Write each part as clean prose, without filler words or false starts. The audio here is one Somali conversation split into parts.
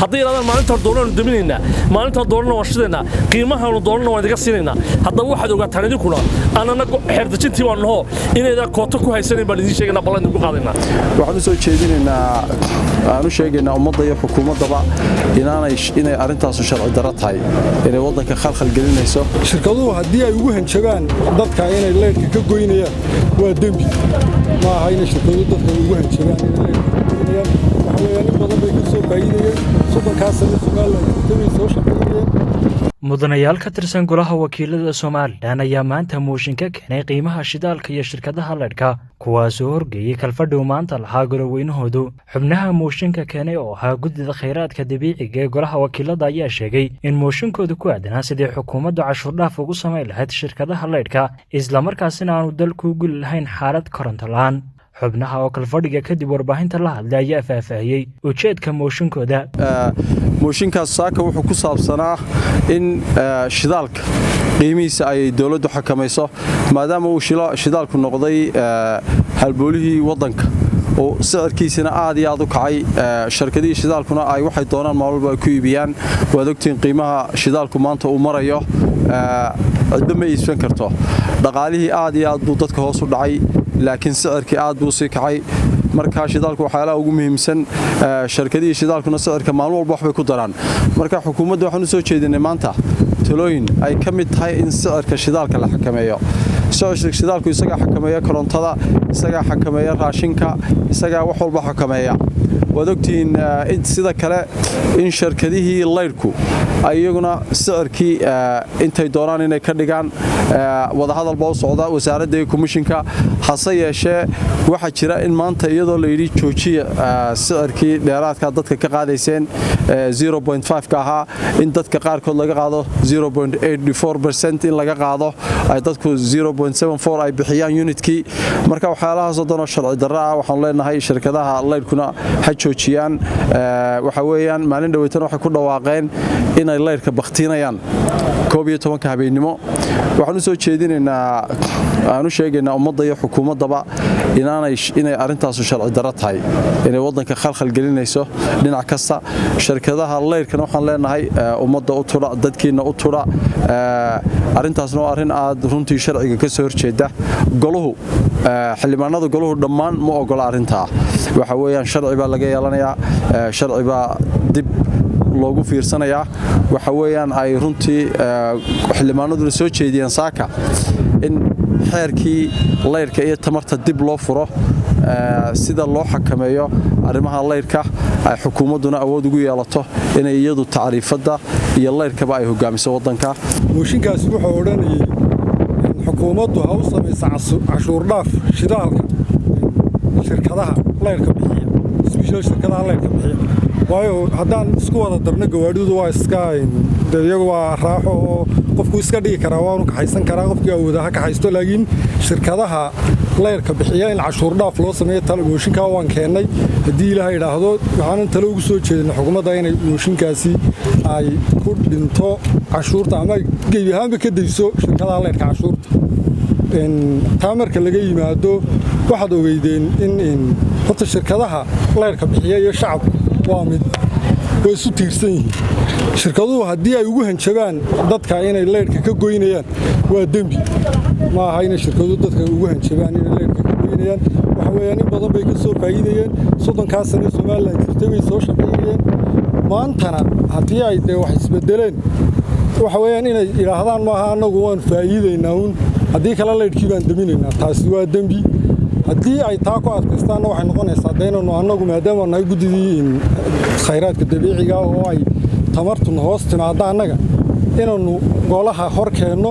haddii yidhahdaan maalinta doonanu daminaynaa maalinta doonana waan shidaynaa qiimahaanu doonana waan idiga siinaynaa haddaba waxaad ogaataan idinkuna annana xeerdejintii baan naho inaydaan kooto ku haysanayn baan idiin sheegaynaa ballan idinku qaadaynaa waxaan u soo jeedinaynaa aan u sheegaynaa ummadda iyo xukuumaddaba inay arrintaasu sharci darro tahay inay waddanka khalkhal gelinayso shirkaduhu haddii ay ugu hanjabaan dadka inay leydhka ka goynayaan waa dembi ma aha inay shirkaduhu dadka ugu hanjabaan inay leydhka ka goynayaan waxa weeyaan in badan bay ka soo faa'iidayeen soddonkaa sano Somaliland jirtay soo shaqeeyeen mudanayaal ka tirsan golaha wakiilada Somaliland ayaa maanta mooshin ka keenay qiimaha shidaalka iyo shirkadaha leydhka kuwaas oo horgeeyay kalfadhiga maanta lahaa golaweynahoodu xubnaha mooshinka keenay oo ahaa guddida kheyraadka dabiiciga ee golaha wakiilada ayaa sheegay in mooshinkooda ku aadanaa sidii xukuumaddu cashuur dhaaf ugu samayn lahayd shirkadaha leydhka isla markaasina aanu dalku u guli lahayn xaalad koronto la'aan xubnaha oo kalfadhiga kadib warbaahinta la hadlay ayaa faahfaahiyey ujeedka mooshinkooda mooshinkaas saaka wuxuu ku saabsanaa in shidaalka qiimihiisa ay dawladdu xakamayso maadaama uu shidaalku noqday halboolihii waddanka oo sicirkiisina aad iyo aad u kacay shirkadihii shidaalkuna ay waxay doonaan maalwalba ay ku iibiyaan waad ogtiin qiimaha shidaalku maanta uu marayo cidba ma iibsan karto dhaqaalihii aad iyo aad buu dadka hoos u dhacay laakiin sicirkii aad buu sii kacay marka shidaalku waxyaalaha ugu muhiimsan shirkadihii shidaalkuna sicirka maalin walba waxbay ku daraan marka xukuumadda waxaan u soo jeedinay maanta talooyin ay ka mid tahay in sicirka shidaalka la xakameeyo sicirka shidaalku isagaa xakameeya korontada isagaa xakameeya raashinka isagaa wax walba xakameeya waad ogtihiin sida kale in shirkadihii leydhku iyaguna sicirkii intay doonaan inay ka dhigaan wadahadal baa u socda wasaaradda iyo komishinka hase yeeshee waxaa jira in maanta iyadoo la yidhi joojiya sicirkii dheeraadka dadka ka qaadayseen 0.5 ka ahaa in dadka qaarkood laga qaado 0.84% in laga qaado ay dadku 0.74 ay bixiyaan unitkii marka waxyaalahaasoo dhanoo sharci darro ah waxaan leenahay shirkadaha leydhkuna ha joojiyaan waxa weeyaan maalin dhaweytan waxay ku dhawaaqeen inay leydhka bakhtiinayaan 11 habeenimo waxaan u soo jeedinaynaa aan u sheegaynaa ummadda iyo xukuumaddaba inay arrintaasu sharci darro tahay inay waddanka khalkhal gelinayso dhinac kasta shirkadaha leydhkana waxaan leenahay ummadda u tudha dadkiina u tudha arrintaasna waa arrin aad runtii sharciga ka soo horjeeda goluhu xildhibaanada goluhu dhammaan ma ogola arrintaa waxa weeyaan sharci baa laga yeelanayaa sharci baa dib loogu fiirsanayaa waxa weeyaan ay runtii xildhibaanaduna soo jeediyeen saaka in xeerkii leydhka iyo tamarta dib loo furo sida loo xakameeyo arrimaha leydhka ay xukuumadduna awood ugu yeelato inay iyadu tacriifadda iyo leydhkaba ay hogaamiso waddanka mooshinkaasi wuxuu odhanayay xukuumaddu ha u samaysa cashuur dhaaf shidaalka shirkadaha leydhka bixiya isbishal shirkadaha leydhka bixiya waayo haddaan isku wada darno gawaadhidu waa iska iyagu waa raaxo oo qofku iska dhigi karaa waanu kaxaysan karaa qofkii awooda ha kaxaysto laakiin shirkadaha leydhka bixiya in cashuur dhaaf loo sameeyo mooshinkaa waan keennay haddii ilaaha idhaahdo waxaanan talo ugu soo jeedinay xukuumadda inay mooshinkaasi ay ku dhinto cashuurta ama gebi ahaanba ka dayso shirkadaha leydhka cashuurta taa marka laga yimaado waxaad ogeydeen in horta shirkadaha leydhka bixiya iyo shacabku waa mid way isu tiirsan yihiin shirkaduhu haddii ay ugu hanjabaan dadka inay leydhka ka goynayaan waa dembi ma aha inay shirkaduhu dadka ugu hanjabaan inay leydhka ka goynayaan waxa weeyaan in badan bay ka soo faa'iidayeen soddonkaa sano Somaliland jirtay bay soo shaqeeyeen maantana haddii ay dee wax isbedeleen waxa weeyaan inay yidhaahdaan maaha annagu waan faa'iidaynaa uun haddii kale leydhkii baan daminaynaa taasi waa dembi haddii ay taa ku adkaystaanna waxay noqonaysaa daynanu annagu maadaama nahay guddidii khayraadka dabiiciga oo ay tamartuna hoos timaadda annaga inaannu golaha hor keenno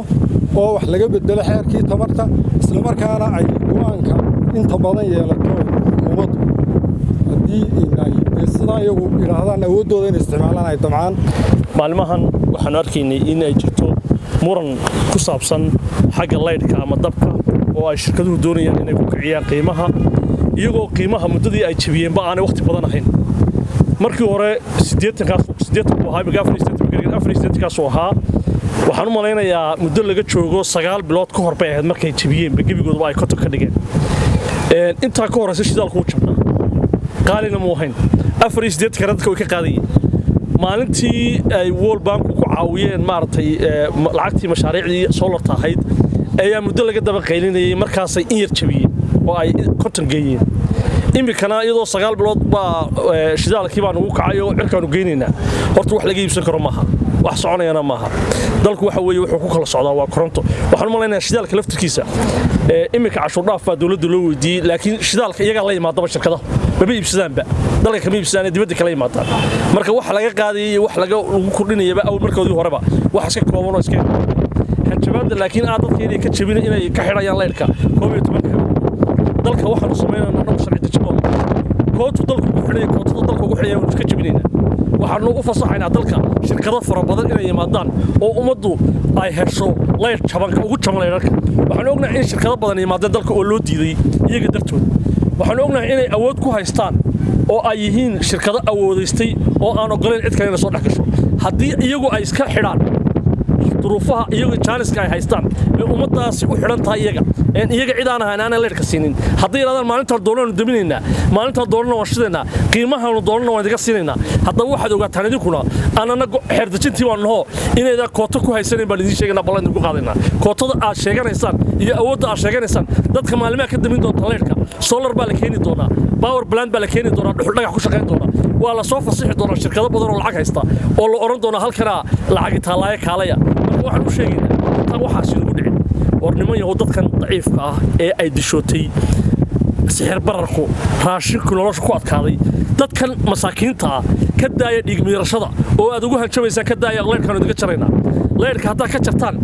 oo wax laga bedelo xeerkii tamarta islamarkaana ay go'aanka inta badan yeelato xukuumaddu haddii ay sidaa iyagu yidhaahdaan awooddooda inay isticmaalaan ay damcaan maalmahan waxaan arkaynay in ay jirto muran ku saabsan xagga leydhka ama dabka oo ay shirkaduhu doonayaan inay ku kiciyaan qiimaha iyagoo qiimaha muddadii ay jabiyeenba aanay waqti badan ahayn markii hore 80kaasuu ahaa waxaan u malaynayaa muddo laga joogo 9 bilood ka hor bay ahayd markay jabiyeenba gebigooduba ay koton ka dhigeen intaa ka horeysa shidaalku u jabnaa qaalina muu ahayn 84 radka way ka qaadayeen maalintii ay World Bank ku caawiyeen maartay lacagtii mashaariicdii solarta ahayd ayaa muddo laga daba qaylinayay markaasay in yar jabiyeen oo ay konton geeyeen imikana iyadoo 9 bilood baa shidaalkii baan ugu kacay oo cirkaanu geynaynaa horta wax laga iibsan karo maaha wax soconayana maaha dalku waxa weeye wuxuu ku kala socdaa waa koronto waxaan u maleynayaa shidaalka laftirkiisa imika cashuur dhaaf baa dawladda loo weydiiyey laakiin shidaalka iyaga la yimaadaba shirkadaha maba iibsadaanba dalka kama iibsadaan dibadda kala yimaadaan marka wax laga qaadayay wax lagu kordhinayaba aw markoodii horeba wax iska kooban oo iska hanjabaadda laakiin dadka inay ka jabin inay ka xidhayaan leyrka 12 dalka waxaanu sameynaa annagu sharci dejimo kootu dalku ku xidhay kootada dalku ugu xidhay inuu iska jabinayna waxaanu u fasaxaynaa dalka shirkado fara badan inay yimaadaan oo ummaddu ay hesho leyr jabanka ugu jaban leyrka waxaanu ognahay in shirkado badan yimaadaan dalka oo loo diiday iyaga dartood waxaanu ognahay inay awood ku haystaan oo ay yihiin shirkado awoodaystay oo aan ogoleyn cid kale inay soo dhex gasho haddii iyagu ay iska xidhaan duruufaha iyagu jaaniska ay haystaan ee ummadaasi u xidhan tahay iyaga cid aan ahayn aan leerka siinin haddii yiraahdaan maalinta doonano daminaynaa maalinta doonano waan shidaynaa qiimahaanu doonano waan idiga siinaynaa haddaba waxaad ogaataan idinkuna aanana xeerdajintii waan naho inayda kooto ku haysanin baan idiin sheegaynaa ballan idinku qaadaynaa kootada aad sheeganaysaan iyo awoodda aad sheeganaysaan dadka maalimaha ka damin doonta leerka solar baa la keeni doonaa power plant baa la keeni doonaa dhuxul dhagax ku shaqayn doonaa waa la soo fasixi doonaa shirkado badan oo lacag haysta oo la oran doonaa halkana lacag taalaaya kaalaya waxaan u sheegaynaa tan waxa sidoo dhicin warnimo yahow dadkan daciifka ah ee ay dishootay sixir bararku raashinku nolosha ku adkaaday dadkan masaakiinta ka daaya dhiig miirashada oo aad ugu hanjabaysaa ka daaya leerkan idiga jaraynaa leerka hadaa ka jartaan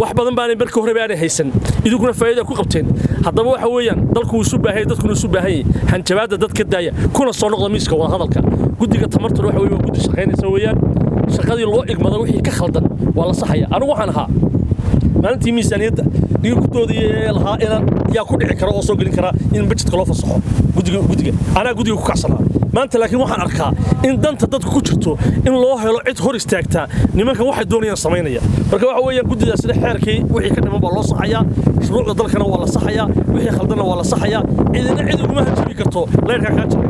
wax badan baan markii hore baan haysan iduguna faa'iido ku qabteen haddaba waxa weeyaan dalku uu subaahay dadkuna uu subaahay hanjabaada dadka daaya kuna soo noqda miiska wada hadalka gudiga tamartu waxa weeye gudi shaqaynaysa weeyaan shaqadii loo igmada wixii ka khaldan waa la saxaya anigu waxaan ahaa maalintii miisaaniyadda dhiga ku doodayay lahaa yaa ku dhici kara oo soo gelin kara in budgetka loo fasaxo gudiga anaa gudiga ku kacsanaa maanta laakiin waxaan arkaa in danta dadku ku jirto in loo helo cid hor istaagta nimankan waxay doonayaan samaynaya marka waxa weeyaan gudiga sida xeerkii wixii ka dhiman baa loo saxayaa shuruucda dalkana waa la saxayaa wixii khaldanna waa la saxayaa cidina cid uguma hanjabi karto leerka ka